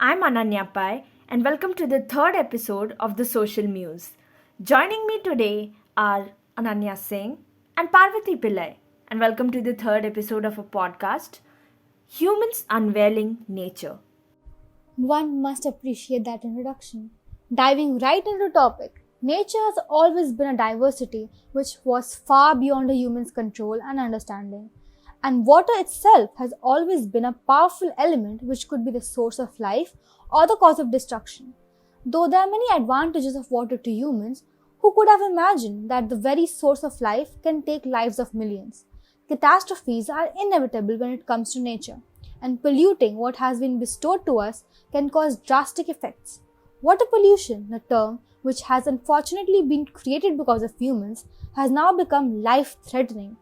I'm Ananya and welcome to the third episode of the Social Muse. Joining me today are Ananya Singh and Parvathi Pillai, and welcome to the third episode of a podcast, Humans Unveiling Nature. One must appreciate that introduction. Diving right into the topic, nature has always been a diversity which was far beyond a human's control and understanding. And water itself has always been a powerful element which could be the source of life or the cause of destruction. Though there are many advantages of water to humans, who could have imagined that the very source of life can take lives of millions? Catastrophes are inevitable when it comes to nature, and polluting what has been bestowed to us can cause drastic effects. Water pollution, a term which has unfortunately been created because of humans, has now become life threatening.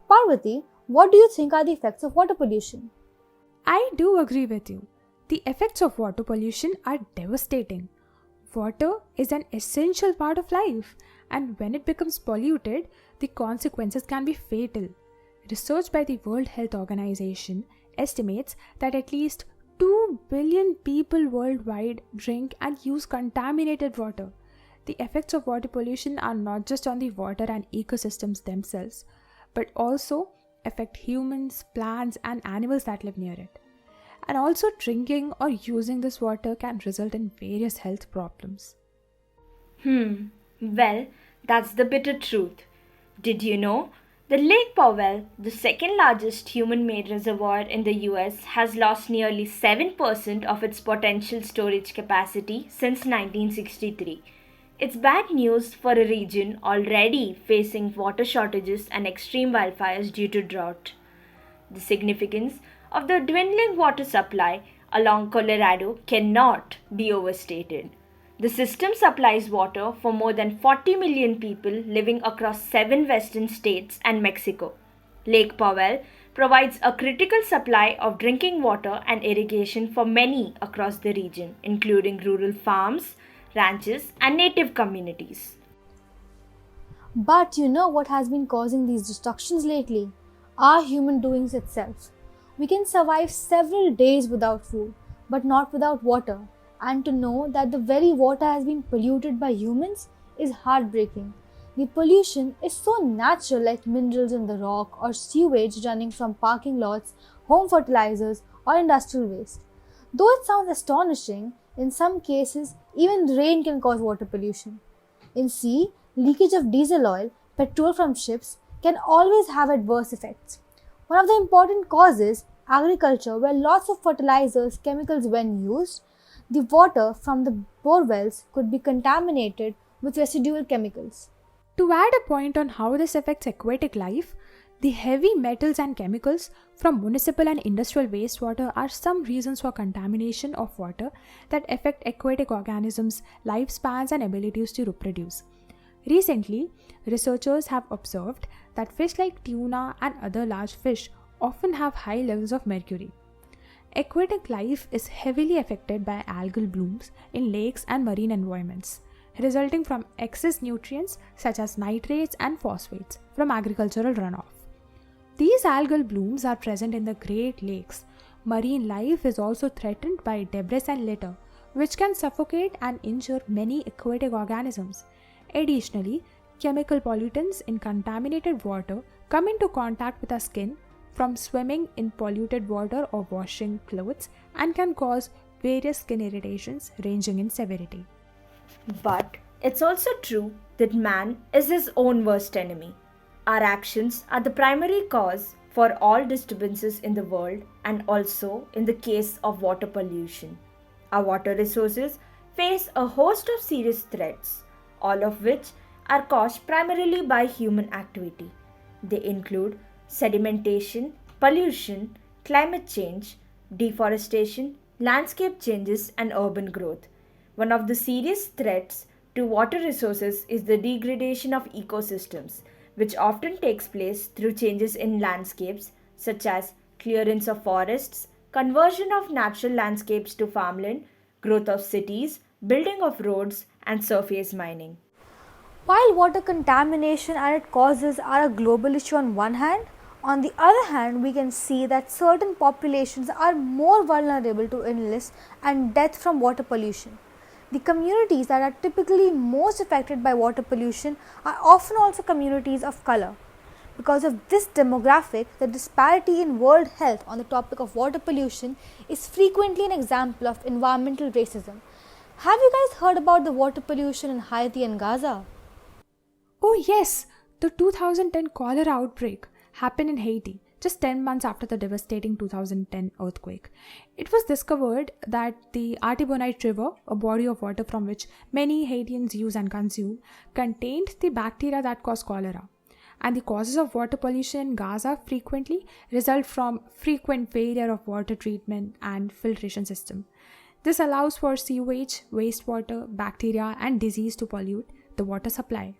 Parvati, what do you think are the effects of water pollution? I do agree with you. The effects of water pollution are devastating. Water is an essential part of life, and when it becomes polluted, the consequences can be fatal. Research by the World Health Organization estimates that at least 2 billion people worldwide drink and use contaminated water. The effects of water pollution are not just on the water and ecosystems themselves, but also affect humans, plants, and animals that live near it. And also, drinking or using this water can result in various health problems. Well, that's the bitter truth. Did you know? The Lake Powell, the second largest human made reservoir in the US, has lost nearly 7% of its potential storage capacity since 1963. It's bad news for a region already facing water shortages and extreme wildfires due to drought. The significance of the dwindling water supply along Colorado cannot be overstated. The system supplies water for more than 40 million people living across 7 western states and Mexico. Lake Powell provides a critical supply of drinking water and irrigation for many across the region, including rural farms, ranches, and native communities. But you know what has been causing these destructions lately? Our human doings itself. We can survive several days without food, but not without water. And to know that the very water has been polluted by humans is heartbreaking. The pollution is so natural, like minerals in the rock or sewage running from parking lots, home fertilizers, or industrial waste. Though it sounds astonishing, in some cases, even rain can cause water pollution. In sea, leakage of diesel oil, petrol from ships can always have adverse effects. One of the important causes, agriculture, where lots of fertilizers, chemicals when used, the water from the bore wells could be contaminated with residual chemicals. To add a point on how this affects aquatic life, the heavy metals and chemicals from municipal and industrial wastewater are some reasons for contamination of water that affect aquatic organisms' lifespans and abilities to reproduce. Recently, researchers have observed that fish like tuna and other large fish often have high levels of mercury. Aquatic life is heavily affected by algal blooms in lakes and marine environments, resulting from excess nutrients such as nitrates and phosphates from agricultural runoff. These algal blooms are present in the Great Lakes. Marine life is also threatened by debris and litter, which can suffocate and injure many aquatic organisms. Additionally, chemical pollutants in contaminated water come into contact with our skin from swimming in polluted water or washing clothes and can cause various skin irritations ranging in severity. But it's also true that man is his own worst enemy. Our actions are the primary cause for all disturbances in the world and also in the case of water pollution. Our water resources face a host of serious threats, all of which are caused primarily by human activity. They include sedimentation, pollution, climate change, deforestation, landscape changes, and urban growth. One of the serious threats to water resources is the degradation of ecosystems, which often takes place through changes in landscapes such as clearance of forests, conversion of natural landscapes to farmland, growth of cities, building of roads, and surface mining. While water contamination and its causes are a global issue on one hand, On the other hand, we can see that certain populations are more vulnerable to illness and death from water pollution. The communities that are typically most affected by water pollution are often also communities of color. Because of this demographic, the disparity in world health on the topic of water pollution is frequently an example of environmental racism. Have you guys heard about the water pollution in Haiti and Gaza? Oh, yes, the 2010 cholera outbreak happened in Haiti just 10 months after the devastating 2010 earthquake. It was discovered that the Artibonite River, a body of water from which many Haitians use and consume, contained the bacteria that cause cholera. And the causes of water pollution in Gaza frequently result from frequent failure of water treatment and filtration system. This allows for sewage, wastewater, bacteria, and disease to pollute the water supply.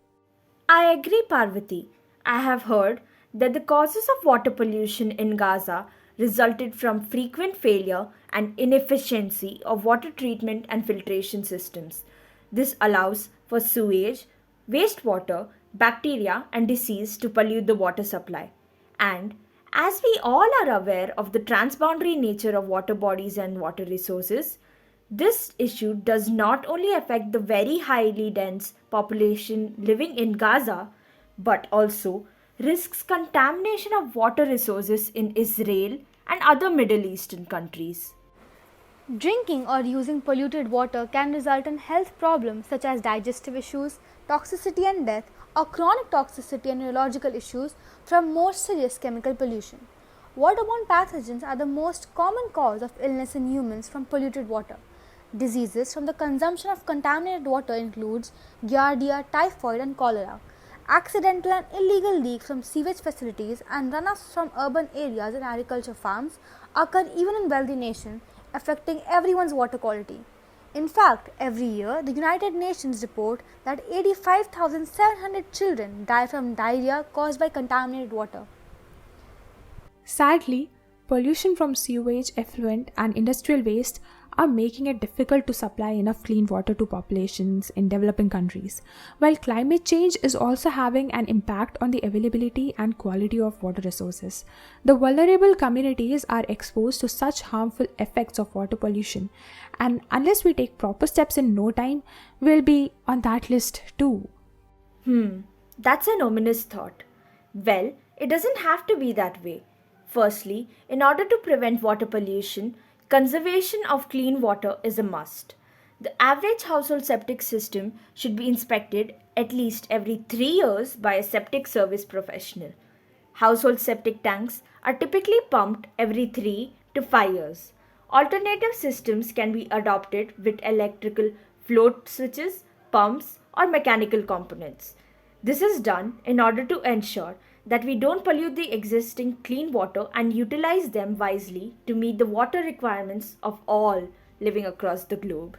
I agree, Parvathi. I have heard that the causes of water pollution in Gaza resulted from frequent failure and inefficiency of water treatment and filtration systems. This allows for sewage, wastewater, bacteria, and disease to pollute the water supply. And as we all are aware of the transboundary nature of water bodies and water resources, this issue does not only affect the very highly dense population living in Gaza, but also risks contamination of water resources in Israel and other Middle Eastern countries. Drinking or using polluted water can result in health problems such as digestive issues, toxicity and death, or chronic toxicity and neurological issues from more serious chemical pollution. Waterborne pathogens are the most common cause of illness in humans from polluted water. Diseases from the consumption of contaminated water includes giardia, typhoid and cholera. Accidental and illegal leaks from sewage facilities and runoffs from urban areas and agriculture farms occur even in wealthy nations, affecting everyone's water quality. In fact, every year, the United Nations report that 85,700 children die from diarrhea caused by contaminated water. Sadly, pollution from sewage, effluent, and industrial waste are making it difficult to supply enough clean water to populations in developing countries, while climate change is also having an impact on the availability and quality of water resources. The vulnerable communities are exposed to such harmful effects of water pollution, and unless we take proper steps in no time, we'll be on that list too. That's an ominous thought. Well, it doesn't have to be that way. Firstly, in order to prevent water pollution, conservation of clean water is a must. The average household septic system should be inspected at least every 3 years by a septic service professional. Household septic tanks are typically pumped every 3 to 5 years. Alternative systems can be adopted with electrical float switches, pumps, or mechanical components. This is done in order to ensure that we don't pollute the existing clean water and utilize them wisely to meet the water requirements of all living across the globe.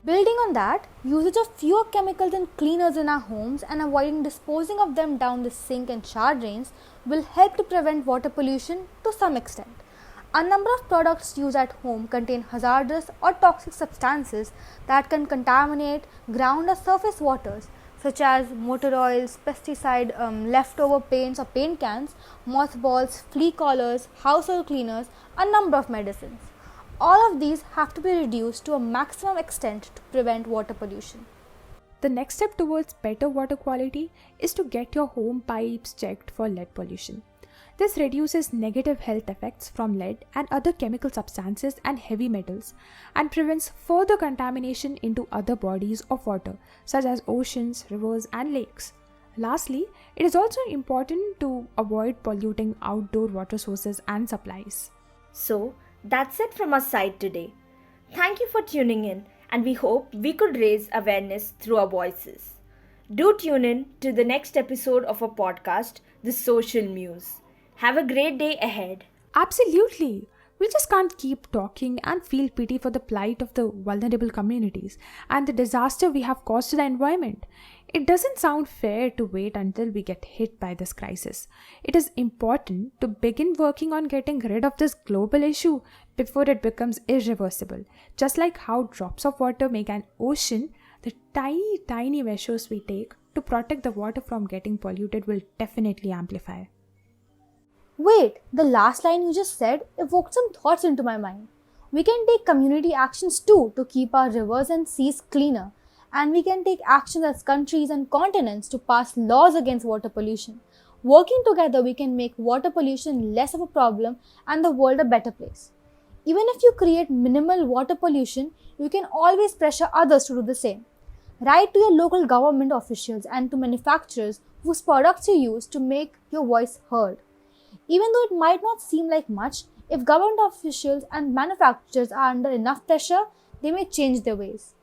Building on that, usage of fewer chemicals and cleaners in our homes and avoiding disposing of them down the sink and shower drains will help to prevent water pollution to some extent. A number of products used at home contain hazardous or toxic substances that can contaminate ground or surface waters, such as motor oils, pesticide, leftover paints or paint cans, mothballs, flea collars, household cleaners, a number of medicines. All of these have to be reduced to a maximum extent to prevent water pollution. The next step towards better water quality is to get your home pipes checked for lead pollution. This reduces negative health effects from lead and other chemical substances and heavy metals and prevents further contamination into other bodies of water such as oceans, rivers and lakes. Lastly, it is also important to avoid polluting outdoor water sources and supplies. So, that's it from our side today. Thank you for tuning in, and we hope we could raise awareness through our voices. Do tune in to the next episode of our podcast, The Social Muse. Have a great day ahead. Absolutely. We just can't keep talking and feel pity for the plight of the vulnerable communities and the disaster we have caused to the environment. It doesn't sound fair to wait until we get hit by this crisis. It is important to begin working on getting rid of this global issue before it becomes irreversible. Just like how drops of water make an ocean, the tiny measures we take to protect the water from getting polluted will definitely amplify. Wait, the last line you just said evoked some thoughts into my mind. We can take community actions too to keep our rivers and seas cleaner, and we can take actions as countries and continents to pass laws against water pollution. Working together, we can make water pollution less of a problem and the world a better place. Even if you create minimal water pollution, you can always pressure others to do the same. Write to your local government officials and to manufacturers whose products you use to make your voice heard. Even though it might not seem like much, if government officials and manufacturers are under enough pressure, they may change their ways.